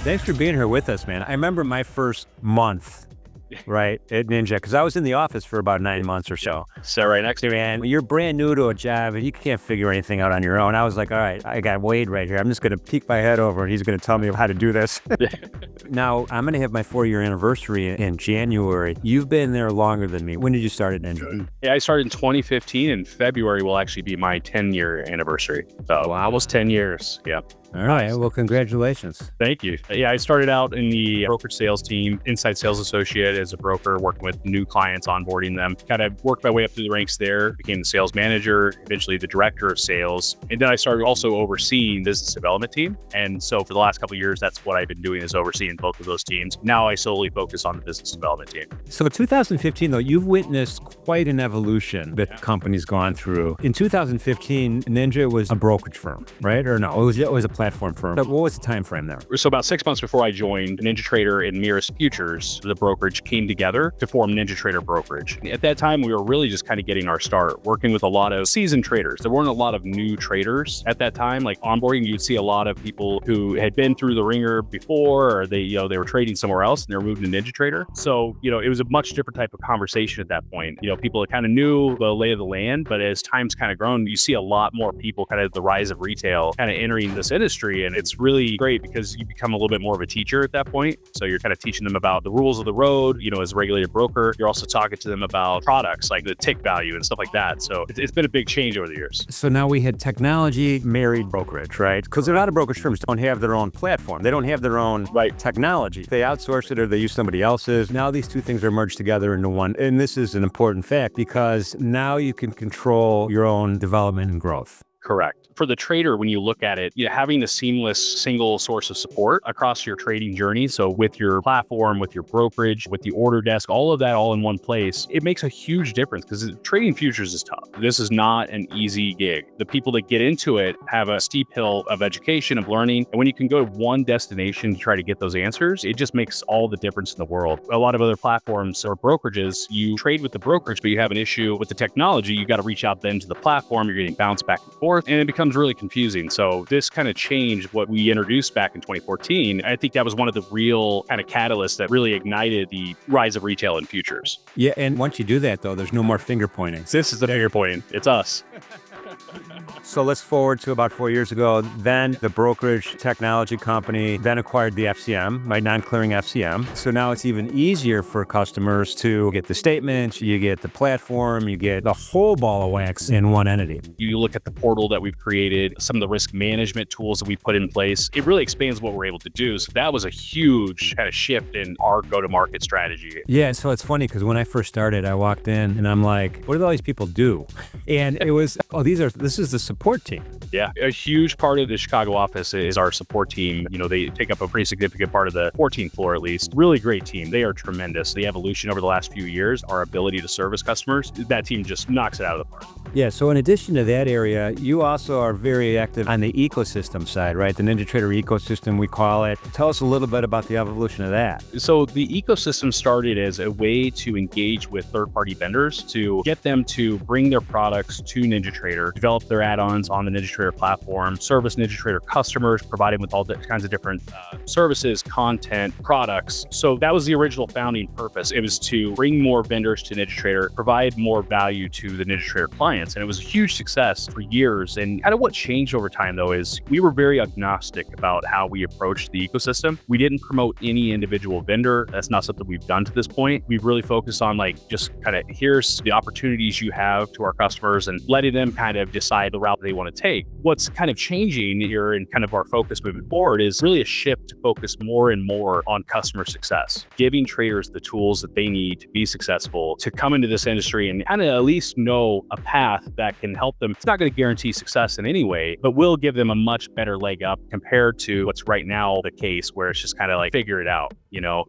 Thanks for being here with us, man. I remember my first month, right, at Ninja, because I was in the office for about 9 months or so. Sat right next to me. And you're brand new to a job and you can't figure anything out on your own. I was like, all right, I got Wade right here. I'm just going to peek my head over and he's going to tell me how to do this. Now, I'm going to have my 4-year anniversary in January. You've been there longer than me. When did you start at Ninja? Yeah, I started in 2015, and February will actually be my 10-year anniversary. So almost 10 years. Yeah. All right. Well, congratulations. Thank you. Yeah, I started out in the brokerage sales team, inside sales associate as a broker, working with new clients, onboarding them. Kind of worked my way up through the ranks there, became the sales manager, eventually the director of sales. And then I started also overseeing business development team. And so for the last couple of years, that's what I've been doing, is overseeing both of those teams. Now I solely focus on the business development team. So 2015, though, you've witnessed quite an evolution that the company's gone through. In 2015, Ninja was a brokerage firm, right? Or no, it was a platform firm. But what was the time frame there? So about 6 months before I joined, NinjaTrader and Mirror's Futures, the brokerage, came together to form NinjaTrader Brokerage. At that time, we were really just kind of getting our start, working with a lot of seasoned traders. There weren't a lot of new traders at that time. Like onboarding, you'd see a lot of people who had been through the ringer before, or they were trading somewhere else and they were moving to NinjaTrader. So, it was a much different type of conversation at that point. People kind of knew the lay of the land, but as time's kind of grown, you see a lot more people, kind of the rise of retail, kind of entering this industry. And it's really great because you become a little bit more of a teacher at that point. So you're kind of teaching them about the rules of the road, as a regulated broker. You're also talking to them about products like the tick value and stuff like that. So it's been a big change over the years. So now we had technology married brokerage, right? Because a lot of brokerage firms don't have their own platform. They don't have their own technology. They outsource it or they use somebody else's. Now these two things are merged together into one. And this is an important fact because now you can control your own development and growth. Correct. For the trader, when you look at it, having the seamless single source of support across your trading journey, so with your platform, with your brokerage, with the order desk, all of that all in one place, it makes a huge difference because trading futures is tough. This is not an easy gig. The people that get into it have a steep hill of education, of learning. And when you can go to one destination to try to get those answers, it just makes all the difference in the world. A lot of other platforms or brokerages, you trade with the brokerage, but you have an issue with the technology. You got to reach out then to the platform. You're getting bounced back and forth, and it becomes really confusing. So this kind of changed what we introduced back in 2014. I think that was one of the real kind of catalysts that really ignited the rise of retail in futures. Yeah, and once you do that, though, there's no more finger pointing. This is the finger pointing. It's us. So let's forward to about 4 years ago. Then the brokerage technology company then acquired the FCM, my non-clearing FCM. So now it's even easier for customers to get the statements, you get the platform, you get the whole ball of wax in one entity. You look at the portal that we've created, some of the risk management tools that we put in place, it really expands what we're able to do. So that was a huge kind of shift in our go-to-market strategy. Yeah, so it's funny because when I first started, I walked in and I'm like, what do all these people do? And it was, this is the support team. Yeah, a huge part of the Chicago office is our support team. They take up a pretty significant part of the 14th floor at least. Really great team. They are tremendous. The evolution over the last few years, our ability to service customers, that team just knocks it out of the park. Yeah, so in addition to that area, you also are very active on the ecosystem side, right? The NinjaTrader Ecosystem, we call it. Tell us a little bit about the evolution of that. So the ecosystem started as a way to engage with third-party vendors to get them to bring their products to NinjaTrader, develop their add-ons on the NinjaTrader platform, service NinjaTrader customers, provide them with all kinds of different services, content, products. So that was the original founding purpose. It was to bring more vendors to NinjaTrader, provide more value to the NinjaTrader clients. And it was a huge success for years. And kind of what changed over time, though, is we were very agnostic about how we approached the ecosystem. We didn't promote any individual vendor. That's not something we've done to this point. We've really focused on just kind of here's the opportunities you have to our customers and letting them kind of decide the route they want to take. What's kind of changing here and kind of our focus moving forward is really a shift to focus more and more on customer success, giving traders the tools that they need to be successful, to come into this industry and kind of at least know a path that can help them. It's not going to guarantee success in any way, but will give them a much better leg up compared to what's right now the case where it's just kind of figure it out.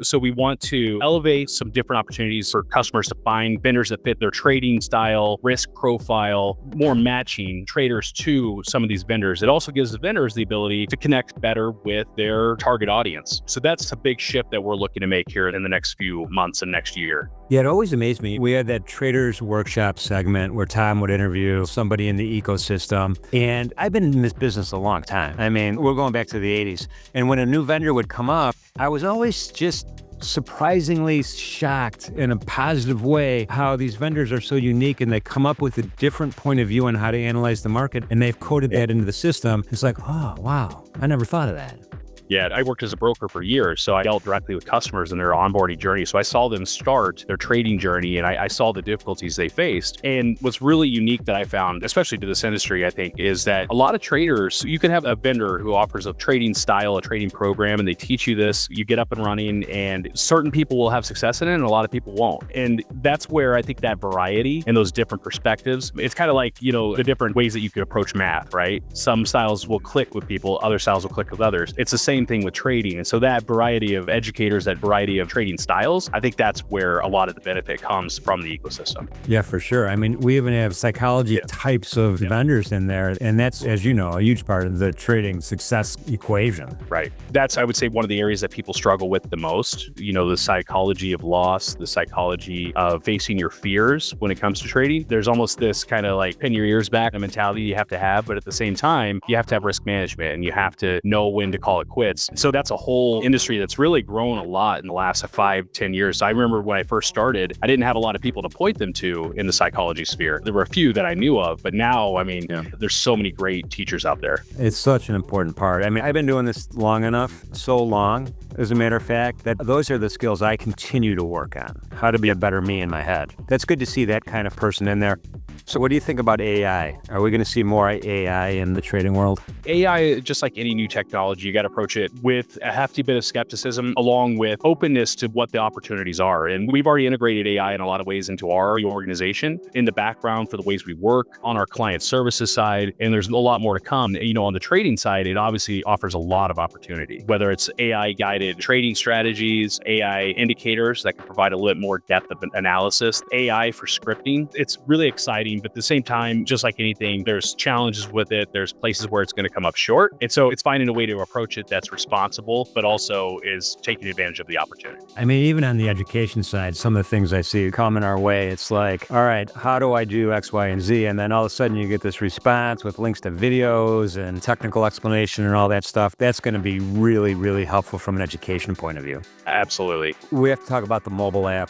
So we want to elevate some different opportunities for customers to find vendors that fit their trading style, risk profile, more matching traders to some of these vendors, it also gives the vendors the ability to connect better with their target audience. So that's a big shift that we're looking to make here in the next few months and next year. Yeah, it always amazed me. We had that Traders Workshop segment where Tom would interview somebody in the ecosystem. And I've been in this business a long time. I mean, we're going back to the 80s. And when a new vendor would come up, I was always just surprisingly shocked in a positive way how these vendors are so unique and they come up with a different point of view on how to analyze the market, and they've coded that into the system. It's like, oh, wow, I never thought of that. Yeah, I worked as a broker for years, so I dealt directly with customers in their onboarding journey. So I saw them start their trading journey, and I saw the difficulties they faced. And what's really unique that I found, especially to this industry, I think, is that a lot of traders, you can have a vendor who offers a trading style, a trading program, and they teach you this, you get up and running, and certain people will have success in it, and a lot of people won't. And that's where I think that variety and those different perspectives, it's kind of like, the different ways that you could approach math, right? Some styles will click with people, other styles will click with others. It's the same thing with trading. And so that variety of educators, that variety of trading styles, I think that's where a lot of the benefit comes from the ecosystem. Yeah, for sure. I mean, we even have psychology types of vendors in there. And that's, as you know, a huge part of the trading success equation. Right. That's, I would say, one of the areas that people struggle with the most. The psychology of loss, the psychology of facing your fears when it comes to trading. There's almost this kind of like pin your ears back mentality you have to have, but at the same time, you have to have risk management and you have to know when to call it quits. So that's a whole industry that's really grown a lot in the last 5-10 years. So I remember when I first started, I didn't have a lot of people to point them to in the psychology sphere. There were a few that I knew of, but now, I mean, there's so many great teachers out there. It's such an important part. I mean, I've been doing this long enough, so long, as a matter of fact, that those are the skills I continue to work on, how to be a better me in my head. That's good to see that kind of person in there. So what do you think about AI? Are we going to see more AI in the trading world? AI, just like any new technology, you got to approach it with a hefty bit of skepticism along with openness to what the opportunities are. And we've already integrated AI in a lot of ways into our organization, in the background for the ways we work, on our client services side, and there's a lot more to come. On the trading side, it obviously offers a lot of opportunity, whether it's AI-guided trading strategies, AI indicators that can provide a little more depth of analysis, AI for scripting. It's really exciting. But at the same time, just like anything, there's challenges with it. There's places where it's going to come up short. And so it's finding a way to approach it that's responsible, but also is taking advantage of the opportunity. I mean, even on the education side, some of the things I see coming our way, it's like, all right, how do I do X, Y, and Z? And then all of a sudden you get this response with links to videos and technical explanation and all that stuff. That's going to be really, really helpful from an education point of view. Absolutely. We have to talk about the mobile app.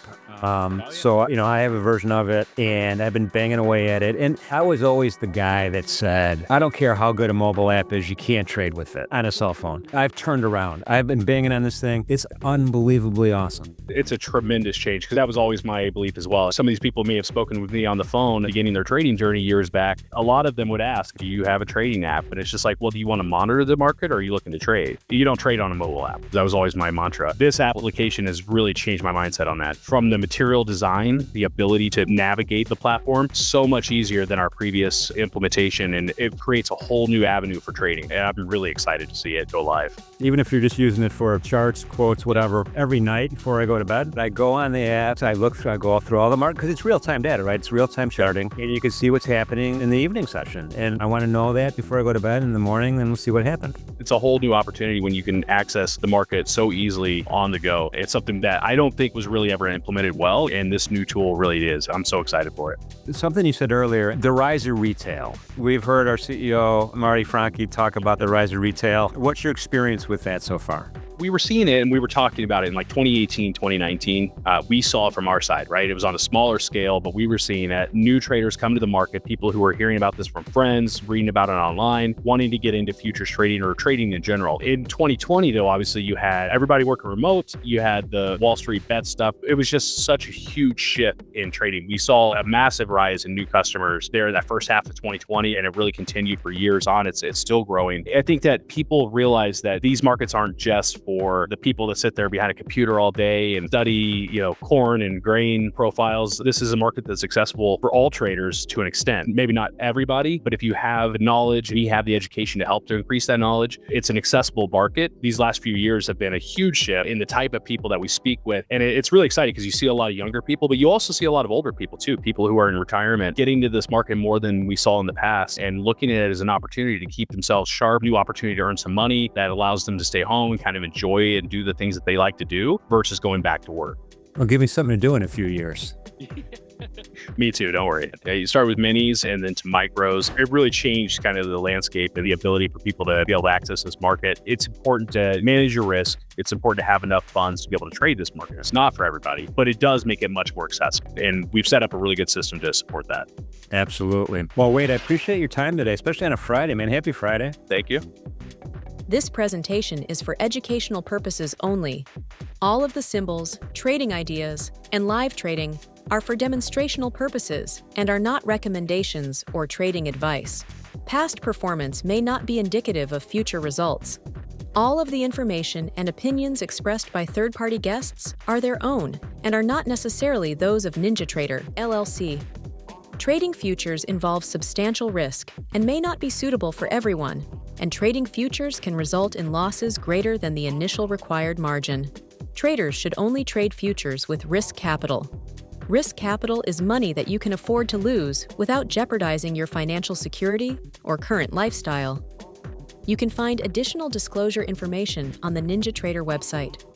So, I have a version of it and I've been banging away at it. And I was always the guy that said, I don't care how good a mobile app is, you can't trade with it on a cell phone. I've turned around. I've been banging on this thing. It's unbelievably awesome. It's a tremendous change because that was always my belief as well. Some of these people may have spoken with me on the phone beginning their trading journey years back. A lot of them would ask, do you have a trading app? And it's just like, well, do you want to monitor the market or are you looking to trade? You don't trade on a mobile app. That was always my mantra. This application has really changed my mindset on that. From the material design, the ability to navigate the platform, so much easier than our previous implementation, and it creates a whole new avenue for trading. And I'm really excited to see it go live. Even if you're just using it for charts, quotes, whatever, every night before I go to bed, I go on the apps, I go through all the market, because it's real-time data, right? It's real-time charting, and you can see what's happening in the evening session. And I want to know that before I go to bed in the morning, then we'll see what happened. It's a whole new opportunity when you can access the market so easily on the go. It's something that I don't think was really ever implemented well, and this new tool really is. I'm so excited for it. Something you said earlier, the rise of retail. We've heard our CEO, Marty Franke, talk about the rise of retail. What's your experience with that so far? We were seeing it and we were talking about it in like 2018, 2019. We saw it from our side, right? It was on a smaller scale, but we were seeing that new traders come to the market, people who were hearing about this from friends, reading about it online, wanting to get into futures trading or trading in general. In 2020, though, obviously you had everybody working remote. You had the Wall Street bet stuff. It was just such a huge shift in trading. We saw a massive rise in new customers there in that first half of 2020, and it really continued for years on. It's still growing. I think that people realize that these markets aren't just for the people that sit there behind a computer all day and study, corn and grain profiles. This is a market that's accessible for all traders to an extent. Maybe not everybody, but if you have the knowledge and you have the education to help to increase that knowledge, it's an accessible market. These last few years have been a huge shift in the type of people that we speak with. And it's really exciting because you see a lot of younger people, but you also see a lot of older people too, people who are in retirement, getting to this market more than we saw in the past and looking at it as an opportunity to keep themselves sharp, new opportunity to earn some money that allows them to stay home and kind of enjoy and do the things that they like to do versus going back to work. Well, give me something to do in a few years. Me too, don't worry. You start with minis and then to micros. It really changed kind of the landscape and the ability for people to be able to access this market. It's important to manage your risk. It's important to have enough funds to be able to trade this market. It's not for everybody, but it does make it much more accessible. And we've set up a really good system to support that. Absolutely. Well, Wade, I appreciate your time today, especially on a Friday, man. Happy Friday. Thank you. This presentation is for educational purposes only. All of the symbols, trading ideas, and live trading are for demonstrational purposes and are not recommendations or trading advice. Past performance may not be indicative of future results. All of the information and opinions expressed by third-party guests are their own and are not necessarily those of NinjaTrader, LLC. Trading futures involves substantial risk and may not be suitable for everyone, and trading futures can result in losses greater than the initial required margin. Traders should only trade futures with risk capital. Risk capital is money that you can afford to lose without jeopardizing your financial security or current lifestyle. You can find additional disclosure information on the NinjaTrader website.